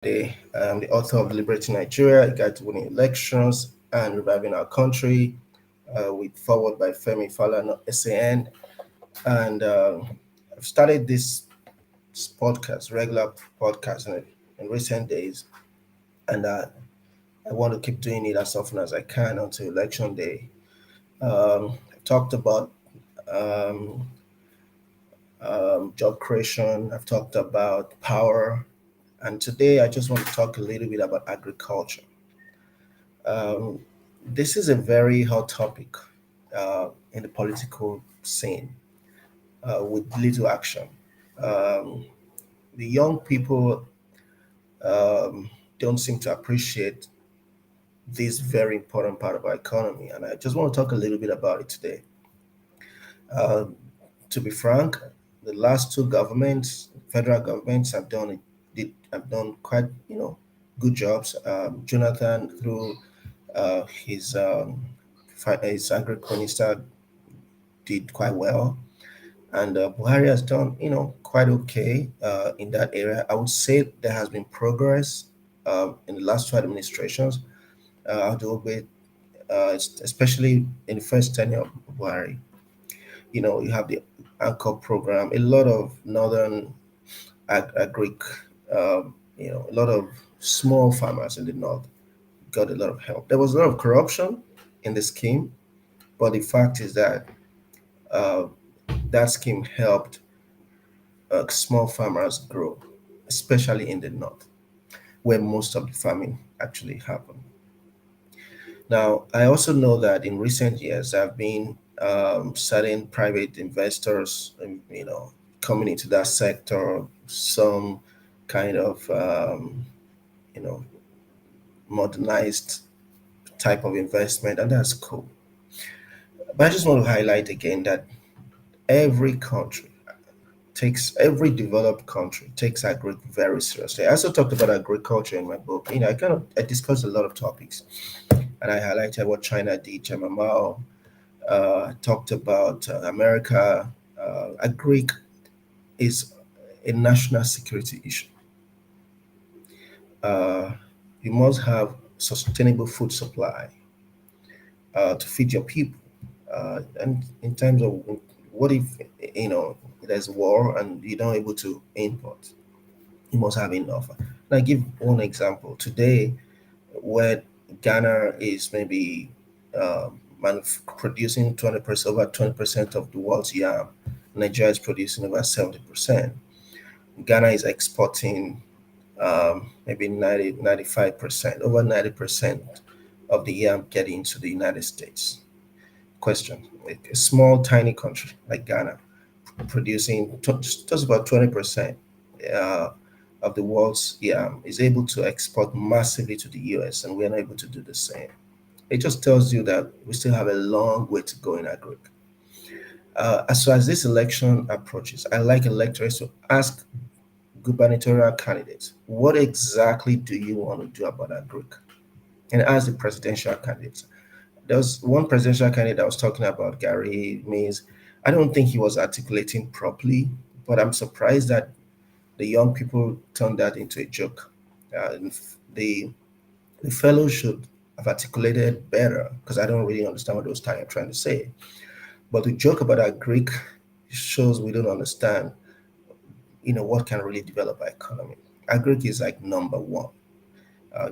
I'm the author of Liberating Nigeria, A Guide to Winning Elections and Reviving Our Country, with forward by Femi Falana, SAN. And I've started this podcast, regular podcast, in recent days, and I want to keep doing it as often as I can until Election Day. I've talked about um, job creation, I've talked about power, and today I just want to talk a little bit about agriculture. Um, this is a very hot topic in the political scene with little action. Um, the young people um, don't seem to appreciate this very important part of our economy, and I just want to talk a little bit about it today. Um, to be frank, the last two governments, federal governments, have done quite good jobs. Jonathan through his agri minister did quite well, and Buhari has done quite okay in that area. I would say there has been progress in the last two administrations, albeit especially in the first tenure of Buhari. You have the Anchor program, a lot of northern agri, a lot of small farmers in the north got a lot of help. There was a lot of corruption in the scheme, but the fact is that uh, that scheme helped small farmers grow, especially in the north, where most of the farming actually happened. Now, I also know that in recent years, there have been certain private investors, coming into that sector, some kind of, you know, modernized type of investment, and that's cool. But I just want to highlight again that every country every developed country takes agri very seriously. I also talked about agriculture in my book. I discussed a lot of topics, and I highlighted what China did, China Mao. I talked about America. Agri is a national security issue. Uh, you must have sustainable food supply to feed your people. And in terms of what if you know there's war and you're not able to import, you must have enough. And I give one example today, where Ghana is maybe producing 20% over 20% of the world's yam. Nigeria is producing over 70%. Ghana is exporting maybe 95%, over 90% of the yam getting into the United States. Question: a small, tiny country like Ghana producing just about 20% uh, of the world's yam is able to export massively to the US, and we're not able to do the same. It just tells you that we still have a long way to go in agri. As far as this election approaches, I like electors to ask gubernatorial candidates, what exactly do you want to do about agri? And ask the presidential candidates. There was one presidential candidate I was talking about, Gary Mays. I don't think he was articulating properly, but I'm surprised that the young people turned that into a joke. The the fellow should have articulated better, because I don't really understand what those are trying to say. But the joke about our Greek shows we don't understand, what can really develop our economy. Our Greek is like number one.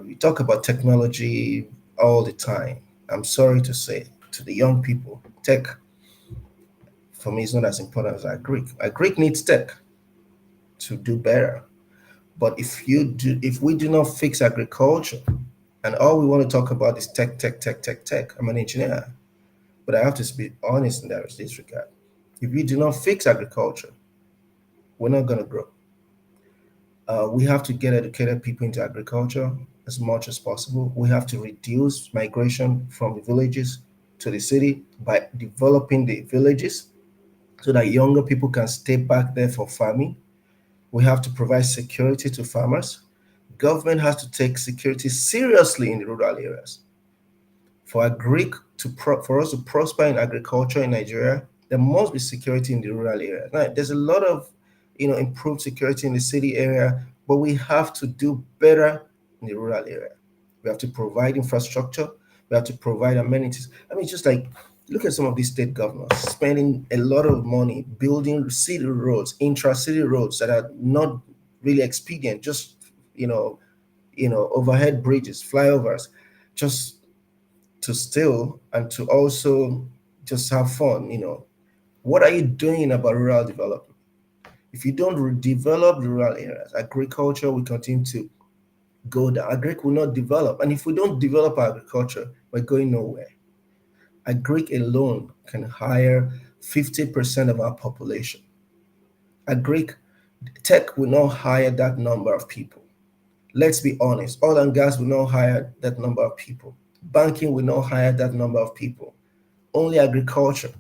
We talk about technology all the time. I'm sorry to say to the young people, tech for me is not as important as our Greek. Our Greek needs tech to do better. But if we do not fix agriculture, and all we want to talk about is tech, tech, tech, tech, tech. I'm an engineer, but I have to be honest in this regard. If we do not fix agriculture, we're not going to grow. We have to get educated people into agriculture as much as possible. We have to reduce migration from the villages to the city by developing the villages so that younger people can stay back there for farming. We have to provide security to farmers. Government has to take security seriously in the rural areas. For us to prosper in agriculture in Nigeria, there must be security in the rural area. Now, there's a lot of improved security in the city area, but we have to do better in the rural area. We have to provide infrastructure. We have to provide amenities. I mean, just like look at some of these state governors spending a lot of money building city roads, intra-city roads that are not really expedient. Just overhead bridges, flyovers, just to steal and to also just have fun. What are you doing about rural development? If you don't develop the rural areas, agriculture will continue to go down. Agric will not develop. And if we don't develop agriculture, we're going nowhere. Agric alone can hire 50% of our population. Agric tech will not hire that number of people. Let's be honest, oil and gas will not hire that number of people. Banking will not hire that number of people. Only agriculture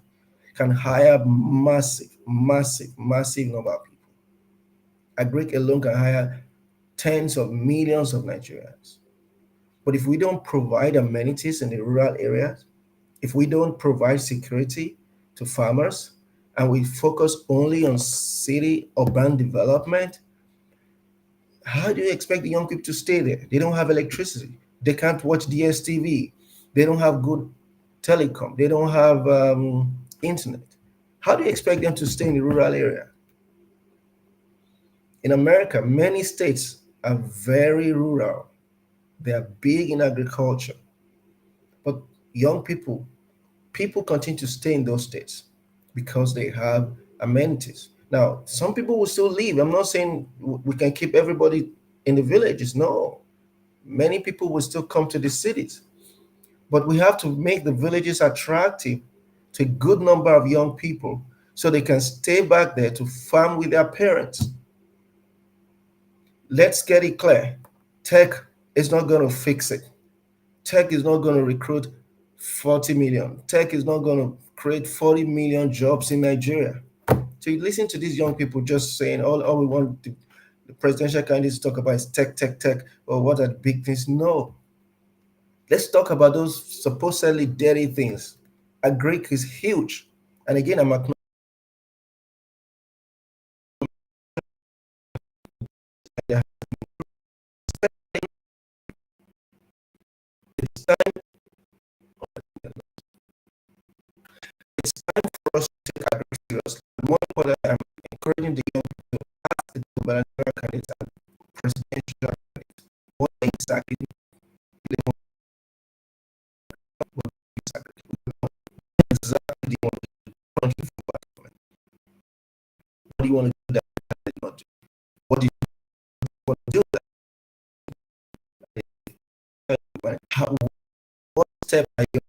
can hire massive, massive, massive number of people. Agric alone can hire tens of millions of Nigerians. But if we don't provide amenities in the rural areas, if we don't provide security to farmers, and we focus only on city urban development, how do you expect the young people to stay there? They don't have electricity. They can't watch DSTV. They don't have good telecom. They don't have internet. How do you expect them to stay in the rural area? In America, many states are very rural. They are big in agriculture. But young people continue to stay in those states because they have amenities. Now, some people will still leave. I'm not saying we can keep everybody in the villages. No, many people will still come to the cities. But we have to make the villages attractive to a good number of young people so they can stay back there to farm with their parents. Let's get it clear. Tech is not going to fix it. Tech is not going to recruit 40 million. Tech is not going to create 40 million jobs in Nigeria. So you listen to these young people just saying, all we want the presidential candidates to talk about is tech, tech, tech, or what are the big things? No. Let's talk about those supposedly dirty things. Agric is huge. And again, I'm acknowledging that it's time, it's time for us to take agric seriously. More important, I'm encouraging the young people to ask the gubernatorial candidates and presidential candidates what exactly they want, what exactly do you want to country for government? What do you want to do that they not do? What do you want to do that? How, what step are you